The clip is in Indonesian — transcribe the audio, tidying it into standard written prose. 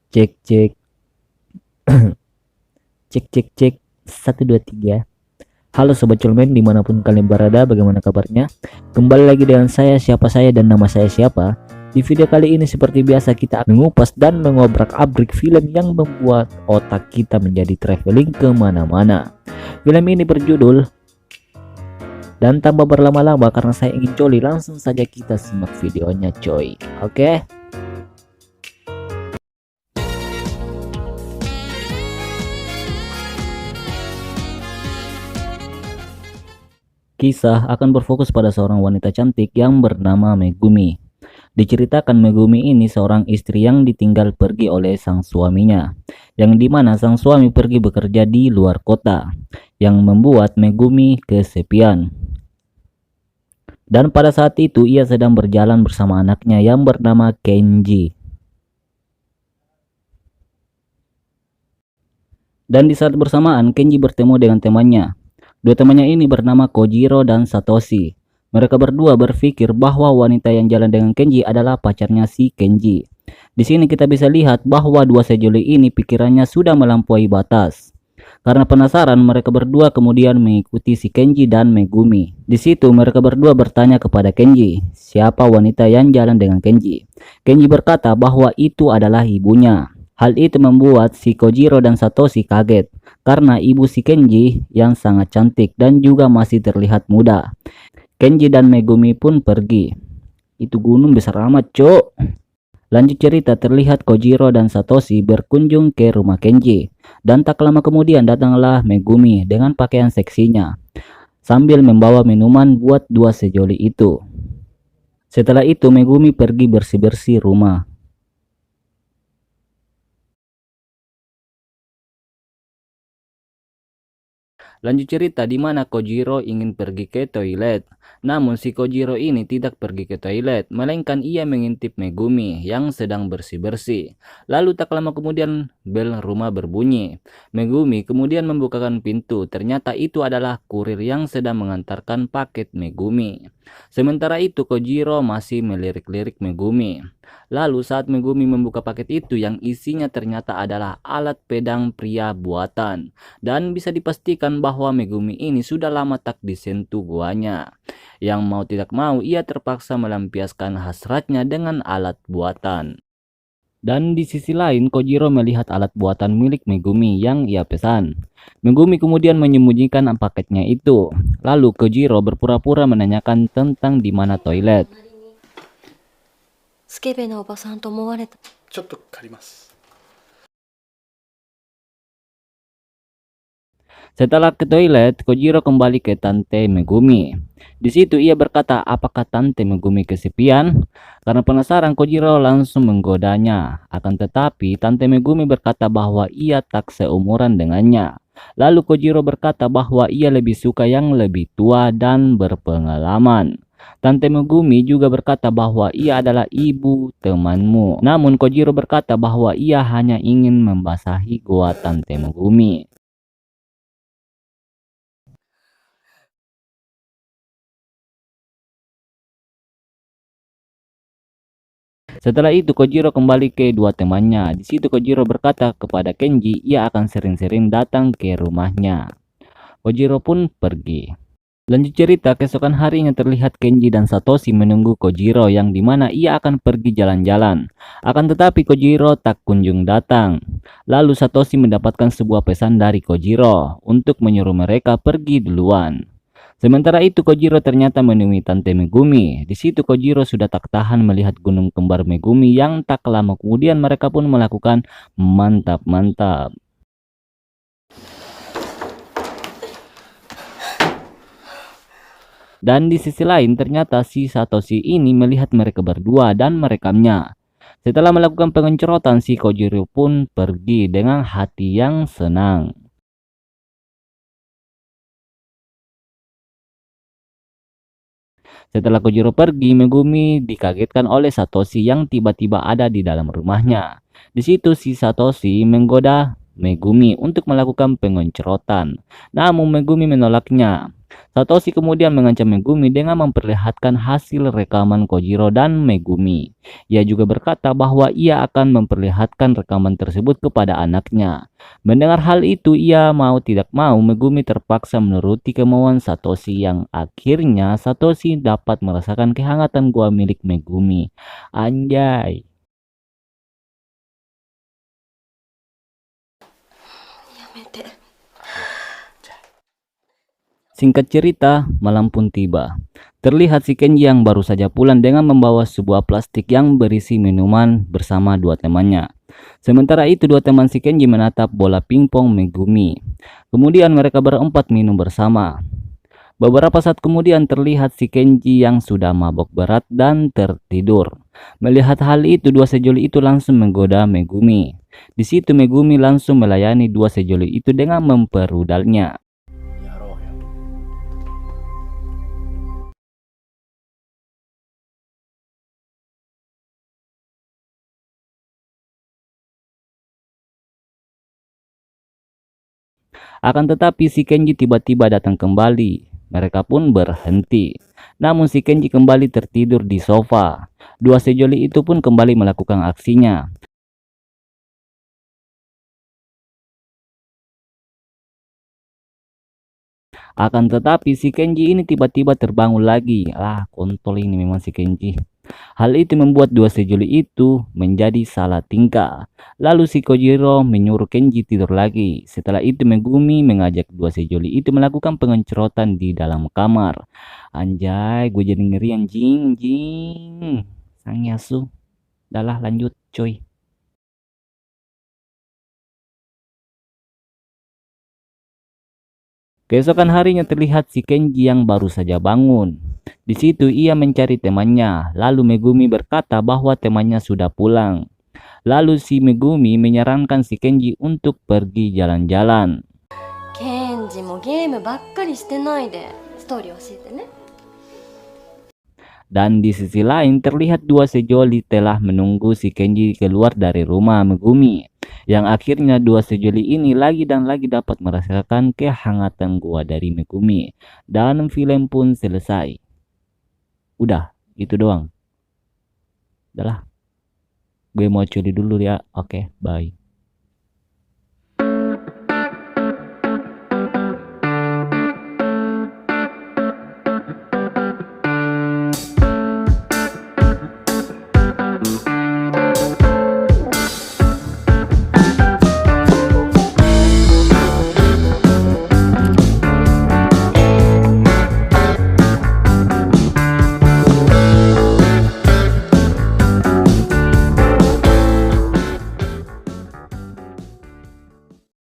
Cek cek cek cek cek 1 2 3. Halo Sobat Culmen dimanapun kalian berada, bagaimana kabarnya? Kembali lagi dengan siapa saya dan nama saya siapa. Di video kali ini seperti biasa kita akan mengupas dan mengobrak-abrik film yang membuat otak kita menjadi traveling kemana-mana. Film ini berjudul, dan tanpa berlama-lama karena saya ingin coli, langsung saja kita simak videonya coy. Oke? Kisah akan berfokus pada seorang wanita cantik yang bernama Megumi. Diceritakan Megumi ini seorang istri yang ditinggal pergi oleh sang suaminya, yang dimana sang suami pergi bekerja di luar kota, yang membuat Megumi kesepian. Dan pada saat itu ia sedang berjalan bersama anaknya yang bernama Kenji. Dan di saat bersamaan Kenji bertemu dengan temannya. Dua temannya ini bernama Kojiro dan Satoshi. Mereka berdua berpikir bahwa wanita yang jalan dengan Kenji adalah pacarnya si Kenji. Di sini kita bisa lihat bahwa dua sejoli ini pikirannya sudah melampaui batas. Karena penasaran, mereka berdua kemudian mengikuti si Kenji dan Megumi. Di situ mereka berdua bertanya kepada Kenji, siapa wanita yang jalan dengan Kenji. Kenji berkata bahwa itu adalah ibunya. Hal itu membuat si Kojiro dan Satoshi kaget, karena ibu si Kenji yang sangat cantik dan juga masih terlihat muda. Kenji dan Megumi pun pergi. Itu gunung besar amat, cok. Lanjut cerita, terlihat Kojiro dan Satoshi berkunjung ke rumah Kenji. Dan tak lama kemudian datanglah Megumi dengan pakaian seksinya, sambil membawa minuman buat dua sejoli itu. Setelah itu Megumi pergi bersih-bersih rumah. Lanjut cerita di mana Kojiro ingin pergi ke toilet. Namun si Kojiro ini tidak pergi ke toilet, melainkan ia mengintip Megumi yang sedang bersih-bersih. Lalu tak lama kemudian bel rumah berbunyi. Megumi kemudian membukakan pintu. Ternyata itu adalah kurir yang sedang mengantarkan paket Megumi. Sementara itu Kojiro masih melirik-lirik Megumi. Lalu saat Megumi membuka paket itu, yang isinya ternyata adalah alat pedang pria buatan. Dan bisa dipastikan bahwa Megumi ini sudah lama tak disentuh guanya. Yang mau tidak mau ia terpaksa melampiaskan hasratnya dengan alat buatan. Dan di sisi lain Kojiro melihat alat buatan milik Megumi yang ia pesan. Megumi kemudian menyembunyikan paketnya itu. Lalu Kojiro berpura-pura menanyakan tentang di mana toilet. スケベなおばさんと思われた。ちょっと借ります。 Setelah ke toilet, Kojiro kembali ke Tante Megumi. Di situ ia berkata, apakah Tante Megumi kesepian? Karena penasaran, Kojiro langsung menggodanya. Akan tetapi, Tante Megumi berkata bahwa ia tak seumuran dengannya. Lalu Kojiro berkata bahwa ia lebih suka yang lebih tua dan berpengalaman. Tante Megumi juga berkata bahwa ia adalah ibu temanmu. Namun Kojiro berkata bahwa ia hanya ingin membasahi gua Tante Megumi. Setelah itu Kojiro kembali ke dua temannya. Di situ Kojiro berkata kepada Kenji ia akan sering-sering datang ke rumahnya. Kojiro pun pergi. Lanjut cerita, keesokan harinya terlihat Kenji dan Satoshi menunggu Kojiro yang dimana ia akan pergi jalan-jalan. Akan tetapi Kojiro tak kunjung datang. Lalu Satoshi mendapatkan sebuah pesan dari Kojiro untuk menyuruh mereka pergi duluan. Sementara itu Kojiro ternyata menemui Tante Megumi. Di situ Kojiro sudah tak tahan melihat gunung kembar Megumi yang tak lama kemudian mereka pun melakukan mantap-mantap. Dan di sisi lain ternyata si Satoshi ini melihat mereka berdua dan merekamnya. Setelah melakukan pengencrotan, si Kojiro pun pergi dengan hati yang senang. Setelah Kojiro pergi, Megumi dikagetkan oleh Satoshi yang tiba-tiba ada di dalam rumahnya. Di situ si Satoshi menggoda Megumi untuk melakukan pengencrotan. Namun Megumi menolaknya. Satoshi kemudian mengancam Megumi dengan memperlihatkan hasil rekaman Kojiro dan Megumi. Ia juga berkata bahwa ia akan memperlihatkan rekaman tersebut kepada anaknya. Mendengar hal itu, ia mau tidak mau Megumi terpaksa menuruti kemauan Satoshi yang akhirnya Satoshi dapat merasakan kehangatan gua milik Megumi. Anjay. やめて。 Singkat cerita, malam pun tiba. Terlihat si Kenji yang baru saja pulang dengan membawa sebuah plastik yang berisi minuman bersama dua temannya. Sementara itu, dua teman si Kenji menatap bola pingpong Megumi. Kemudian mereka berempat minum bersama. Beberapa saat kemudian terlihat si Kenji yang sudah mabok berat dan tertidur. Melihat hal itu, dua sejoli itu langsung menggoda Megumi. Di situ Megumi langsung melayani dua sejoli itu dengan memperudalnya. Akan tetapi si Kenji tiba-tiba datang kembali. Mereka pun berhenti. Namun si Kenji kembali tertidur di sofa. Dua sejoli itu pun kembali melakukan aksinya. Akan tetapi si Kenji ini tiba-tiba terbangun lagi. Kontol ini memang si Kenji. Hal itu membuat dua sejoli itu menjadi salah tingkah. Lalu si Kojiro menyuruh Kenji tidur lagi. Setelah itu Megumi mengajak dua sejoli itu melakukan pengencerotan di dalam kamar. Anjay, gue jadi ngeri anjing. Sang Yasu. Dah lanjut coy. Keesokan harinya terlihat si Kenji yang baru saja bangun. Di situ ia mencari temannya, lalu Megumi berkata bahwa temannya sudah pulang. Lalu si Megumi menyarankan si Kenji untuk pergi jalan-jalan. ケンジもゲームばっかりしてないでストーリー教えてね。 Dan di sisi lain terlihat dua sejoli telah menunggu si Kenji keluar dari rumah Megumi. Yang akhirnya dua sejoli ini lagi dan lagi dapat merasakan kehangatan gua dari Megumi. Dan film pun selesai. Udah, itu doang. Udahlah. Gue mau curi dulu ya. Oke, bye.